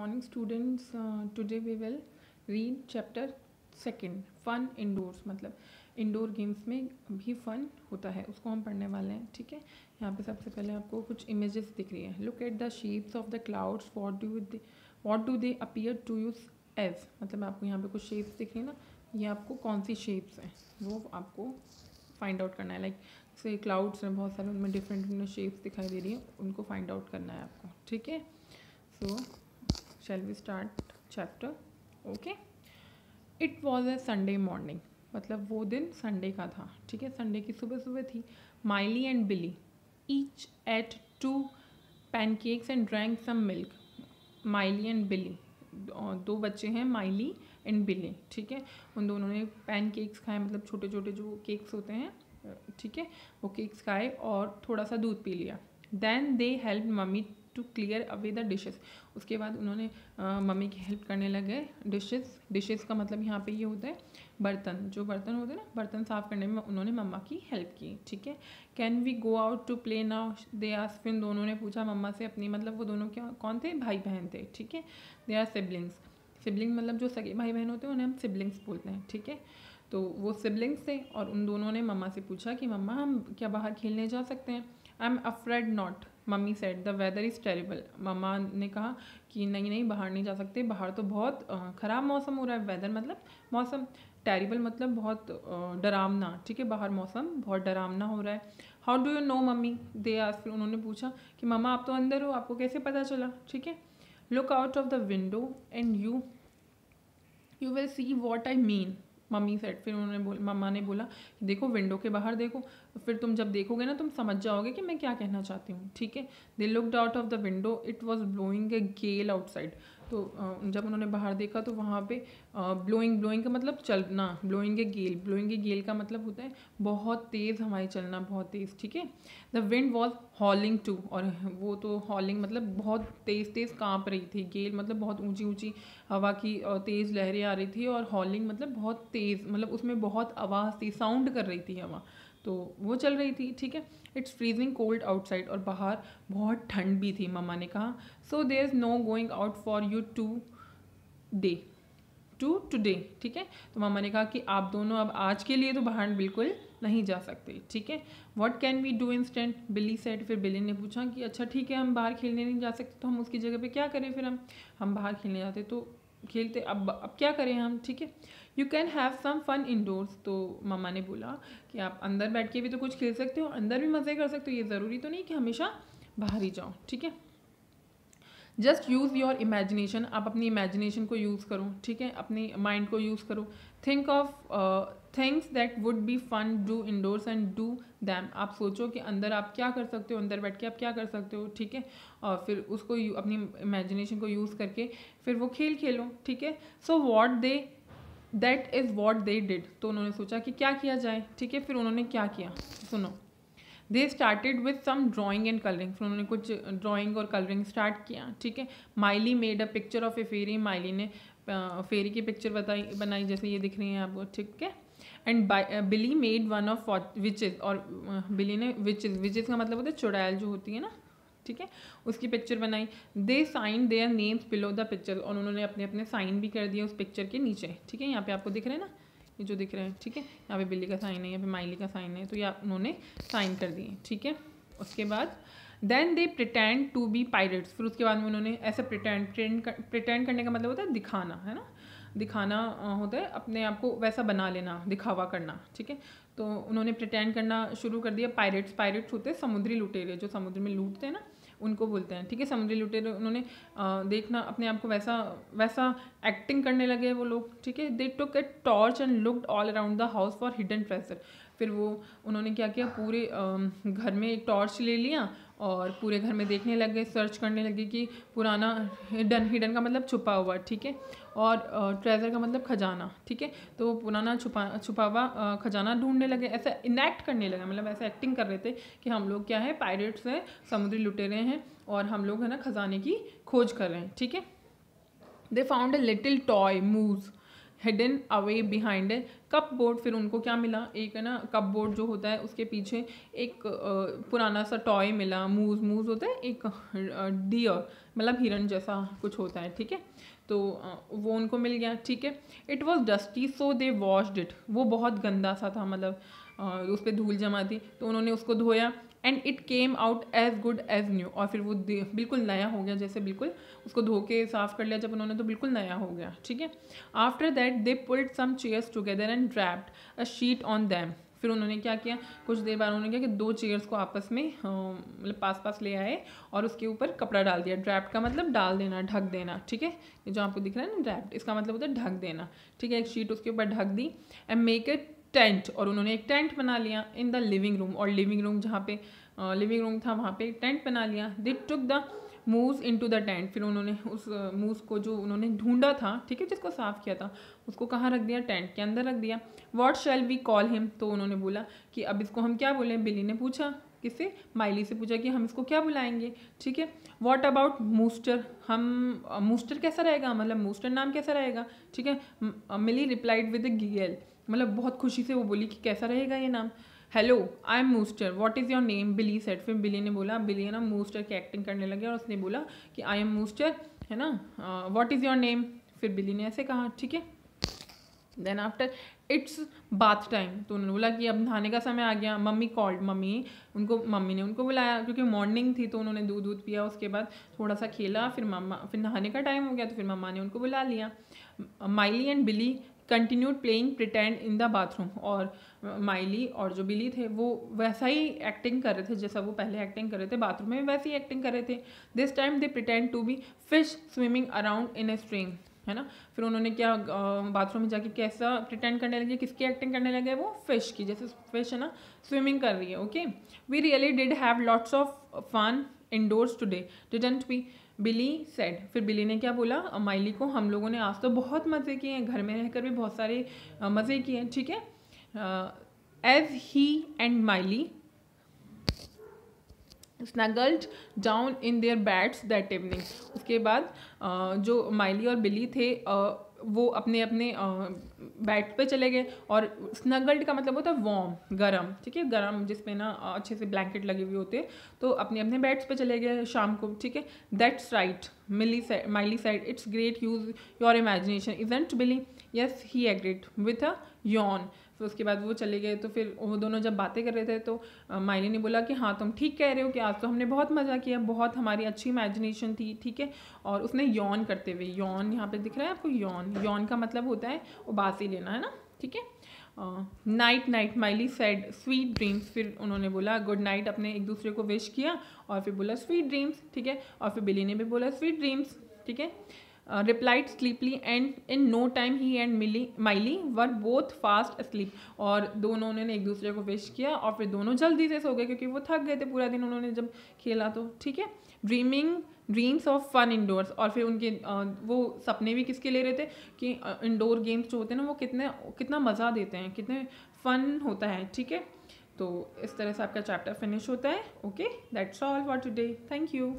morning students. Today we will read chapter second fun indoors, मतलब indoor games में भी fun होता है, उसको हम पढ़ने वाले हैं. ठीक है, यहाँ पे सबसे पहले आपको कुछ इमेजेस दिख रही है. Look at the shapes of the clouds, what do they appear to you as. मतलब आपको यहाँ पे कुछ शेप्स दिख रही है ना, ये आपको कौन सी शेप्स हैं वो आपको फाइंड आउट करना है. लाइक जैसे क्लाउड्स हैं बहुत सारे, उनमें डिफरेंट शेप्स दिखाई दे रही हैं, उनको फाइंड आउट करना है आपको. ठीक है, so shall we start chapter. Okay, it was a Sunday morning, मतलब वो दिन संडे का था. ठीक है, संडे की सुबह सुबह थी. Miley and Billy each ate 2 pancakes and drank some milk. Miley and Billy, दो बच्चे हैं, माइली एंड बिली. ठीक है, उन दोनों ने पैनकेक्स खाए, मतलब छोटे छोटे जो केक्स होते हैं. ठीक है, वो केक्स खाए और थोड़ा सा दूध पी लिया. Then they help mummy to clear away the dishes. उसके बाद उन्होंने मम्मी की हेल्प करने लगे. डिशेस का मतलब यहाँ पे ये होता है बर्तन, जो बर्तन होते हैं ना, बर्तन साफ़ करने में उन्होंने मम्मा की हेल्प की. ठीक है, can we go out to play now, they asked. फिर दोनों ने पूछा मम्मा से अपनी, मतलब वो दोनों क्या कौन थे, भाई बहन थे. ठीक है, दे आर सिबलिंग्स. सिबलिंग मतलब जो सगे भाई बहन होते हैं उन्हें हम सिबलिंग्स बोलते हैं. ठीक है, तो वो सिबलिंग्स थे और उन दोनों ने मम्मा से पूछा कि मम्मा हम क्या बाहर खेलने जा सकते हैं. I am afraid not, mummy said, the weather is terrible. मम्मा ने कहा कि नहीं नहीं, बाहर नहीं जा सकते, बाहर तो बहुत ख़राब मौसम हो रहा है. वेदर मतलब मौसम, टेरिबल मतलब बहुत डरावना. ठीक है, बाहर मौसम बहुत डरावना हो रहा है. How do you know mummy, दे आज. फिर उन्होंने पूछा कि मम्मा आप तो अंदर हो, आपको कैसे पता चला. ठीक है, look out of the window and you will see what I mean, mummy said. फिर मम्मा ने बोला कि देखो विंडो के बाहर देखो, फिर तुम जब देखोगे ना तुम समझ जाओगे कि मैं क्या कहना चाहती हूँ. ठीक है, they looked out of the window, it was blowing a gale outside. तो जब उन्होंने बाहर देखा तो वहाँ पे ब्लोइंग का मतलब चलना, ब्लोइंग ए गेल का मतलब होता है बहुत तेज़ हवाएं चलना, बहुत तेज़. ठीक है, the wind was howling too, और वो तो हॉलिंग मतलब बहुत तेज़ काँप रही थी. गेल मतलब बहुत ऊंची हवा की तेज़ लहरें आ रही थी, और हॉलिंग मतलब बहुत तेज़, मतलब उसमें बहुत आवाज़ थी, साउंड कर रही थी हवा, तो वो चल रही थी. ठीक है, इट्स फ्रीजिंग कोल्ड आउटसाइड, और बाहर बहुत ठंड भी थी. मम्मा ने कहा so there is no going out for you today. ठीक है, तो मम्मा ने कहा कि आप दोनों अब आज के लिए तो बाहर बिल्कुल नहीं जा सकते. ठीक है, what can we do instead, Billy said. फिर बिली ने पूछा कि अच्छा ठीक है, हम बाहर खेलने नहीं जा सकते तो हम उसकी जगह पे क्या करें. फिर हम बाहर खेलने जाते तो खेलते, अब क्या करें हम. ठीक है, you can have some fun indoors. तो मम्मा ने बोला कि आप अंदर बैठ के भी तो कुछ खेल सकते हो, अंदर भी मज़े कर सकते हो, ये ज़रूरी तो नहीं कि हमेशा बाहर ही जाओ. ठीक है, जस्ट यूज़ योर इमेजिनेशन. आप अपनी इमेजिनेशन को यूज़ करो. ठीक है, अपनी माइंड को यूज़ करो. Think of things that would be fun do indoors and do them. आप सोचो कि अंदर आप क्या कर सकते हो, अंदर बैठ के आप क्या कर सकते हो. ठीक है, और फिर उसको अपनी इमेजिनेशन को यूज़ करके फिर वो खेलो. ठीक है, so that is what they did. तो उन्होंने सोचा कि क्या किया जाए. ठीक है, फिर उन्होंने क्या किया सुनो. They started with some drawing and colouring. फिर उन्होंने कुछ ड्राइंग और कलरिंग स्टार्ट किया. ठीक है, Miley made a picture of a fairy. Miley ने फेरी की पिक्चर बनाई, जैसे ये दिख रही हैं आपको. ठीक है, and Billy made one of witches. और बिली ने विचेस का मतलब होता है चुड़ैल जो होती है ना. ठीक है, उसकी पिक्चर बनाई. They sign their names below the picture. और उन्होंने अपने अपने साइन भी कर दिए उस पिक्चर के नीचे. ठीक है, यहाँ पे आपको दिख रहे हैं ना, ये जो दिख रहे हैं. ठीक है, यहाँ पे बिल्ली का साइन है, यहाँ पे माइली का साइन है, तो ये उन्होंने साइन कर दिए. ठीक है, उसके बाद then they pretend to be pirates. फिर उसके बाद में उन्होंने ऐसे प्रिटेंड करने का मतलब होता है दिखाना, है ना, दिखाना होता है अपने आप को वैसा बना लेना, दिखावा करना. ठीक है, तो उन्होंने प्रिटेंड करना शुरू कर दिया. पायरेट्स होते हैं समुद्री लुटेरे, जो समुद्र में लूटते हैं ना, उनको बोलते हैं. ठीक है, समुद्री लुटेरे. उन्होंने देखना अपने आप को वैसा एक्टिंग करने लगे वो लोग. ठीक है, they took a torch and looked all around the house for hidden treasure. फिर वो उन्होंने क्या किया, पूरे घर में एक टॉर्च ले लिया और पूरे घर में देखने लग गए, सर्च करने लगे कि पुराना हिडन का मतलब छुपा हुआ. ठीक है, और ट्रेजर का मतलब खजाना. ठीक है, तो पुराना छुपा हुआ खजाना ढूंढने लगे, ऐसा इनैक्ट करने लगे, मतलब ऐसा एक्टिंग कर रहे थे कि हम लोग क्या है, पायरेट्स हैं, समुद्री लुटेरे हैं, और हम लोग है ना खजाने की खोज कर रहे हैं. ठीक है, they found a little toy moose hidden away behind cupboard. फिर उनको क्या मिला, एक है ना कप बोर्ड जो होता है उसके पीछे एक पुराना सा टॉय मिला, मूज होता है एक डियर मतलब हिरन जैसा कुछ होता है, ठीक है। तो वो उनको मिल गया, ठीक है। It was dusty so they washed it, वो बहुत गंदा सा था, मतलब उस पर धूल जमा थी, तो उन्होंने उसको धोया। And it came out as good as new, और फिर वो बिल्कुल नया हो गया, जैसे बिल्कुल उसको धो के साफ कर लिया जब उन्होंने तो बिल्कुल नया हो गया, ठीक है। After that they pulled some chairs together and draped a sheet on them. फिर उन्होंने क्या किया, कुछ देर बाद उन्होंने क्या कि 2 चेयर्स को आपस में मतलब पास ले आए और उसके ऊपर कपड़ा डाल दिया। ड्रैप्ड का मतलब डाल देना, ढक देना, ठीक है। ये जो आपको दिख रहा है ना ड्रैप्ड, इसका मतलब होता है ढक देना, ठीक है। एक शीट उसके ऊपर ढक दी। एंड मेक इट टेंट, और उन्होंने एक टेंट बना लिया इन द लिविंग रूम, और लिविंग रूम जहाँ पे लिविंग रूम था वहाँ पे एक टेंट बना लिया। They took the move into the tent, फिर उन्होंने उस मूव को जो उन्होंने ढूंढा था, ठीक है, जिसको साफ किया था, उसको कहाँ रख दिया, टेंट के अंदर रख दिया। What shall we call him, तो उन्होंने बोला कि अब इसको हम क्या बोलें। बिली ने पूछा, किससे, माइली से पूछा कि हम इसको क्या बुलाएंगे, ठीक है। व्हाट अबाउट मूस्टर, हम मूस्टर कैसा रहेगा, मतलब मूस्टर नाम कैसा रहेगा, ठीक है। मिली रिप्लाइड विद अ गिगल, मतलब बहुत खुशी से वो बोली कि कैसा रहेगा ये नाम। Hello I am Mooster, what is your name, Billy said. फिर बिली ने बोला, बिली है ना मूस्टर की एक्टिंग करने लगे और उसने बोला कि आई एम मूस्टर, है ना, व्हाट इज़ योर नेम। फिर बिली ने ऐसे कहा, ठीक है। Then after it's bath time, तो उन्होंने बोला कि अब नहाने का समय आ गया। मम्मी कॉल्ड, मम्मी ने उनको बुलाया क्योंकि मॉर्निंग थी, तो उन्होंने दूध पिया, उसके बाद थोड़ा सा खेला, फिर नहाने का टाइम हो गया, तो फिर मम्मा ने उनको बुला लिया। Miley and Billy continued playing pretend in the bathroom, और माइली और जो बिली थे वो वैसा ही एक्टिंग कर रहे थे जैसा वो पहले एक्टिंग कर रहे थे बाथरूम में, वैसे ही एक्टिंग कर रहे थे। This time they pretend to be fish swimming around in a stream, है ना। फिर उन्होंने क्या बाथरूम में जाके कैसा प्रिटेंड करने लगे, किसकी एक्टिंग करने लगे, वो फिश की, जैसे फिश है ना स्विमिंग कर रही है, okay. We really did have lots of fun indoors today didn't we, Billy said. फिर बिली ने क्या बोला माइली को, हम लोगों ने आज तो बहुत मज़े किए हैं, घर में रहकर भी बहुत सारे मज़े किए हैं, ठीक है। As he and Miley snuggled down in their beds that evening, उसके बाद जो माइली और बिली थे वो अपने अपने बेड पे चले गए, और स्नगल्ड का मतलब होता है वार्म, गरम, ठीक है, गरम जिसपे ना अच्छे से ब्लैंकेट लगे हुए होते हैं, तो अपने अपने बेड्स पे चले गए शाम को, ठीक है। That's right Miley said, it's great use your imagination isn't Billy, yes he agreed with a yawn. फिर उसके बाद वो चले गए, तो फिर वो दोनों जब बातें कर रहे थे तो माइली ने बोला कि हाँ तुम ठीक कह रहे हो कि आज तो हमने बहुत मज़ा किया, बहुत हमारी अच्छी इमेजिनेशन थी, ठीक है। और उसने यॉन करते हुए, यॉन यहाँ पे दिख रहा है आपको, यॉन का मतलब होता है उबासी लेना, है ना, ठीक है। Night night Miley said sweet dreams, फिर उन्होंने बोला गुड नाइट, अपने एक दूसरे को विश किया और फिर बोला स्वीट ड्रीम्स, ठीक है। और फिर बिली ने भी बोला स्वीट ड्रीम्स, ठीक है। Replied sleepily and in no time he and Miley were both fast asleep, और दोनों ने एक दूसरे को विश किया और फिर दोनों जल्दी से सो गए क्योंकि वो थक गए थे पूरा दिन उन्होंने जब खेला, तो ठीक है। ड्रीम्स ऑफ फन इंडोर्स, और फिर उनके वो सपने भी किसके ले रहे थे कि इंडोर गेम्स जो होते हैं ना वो कितना मज़ा देते हैं, कितने फन होता है, ठीक है। तो इस तरह से आपका चैप्टर फिनिश होता है, okay. That's all for today, thank you.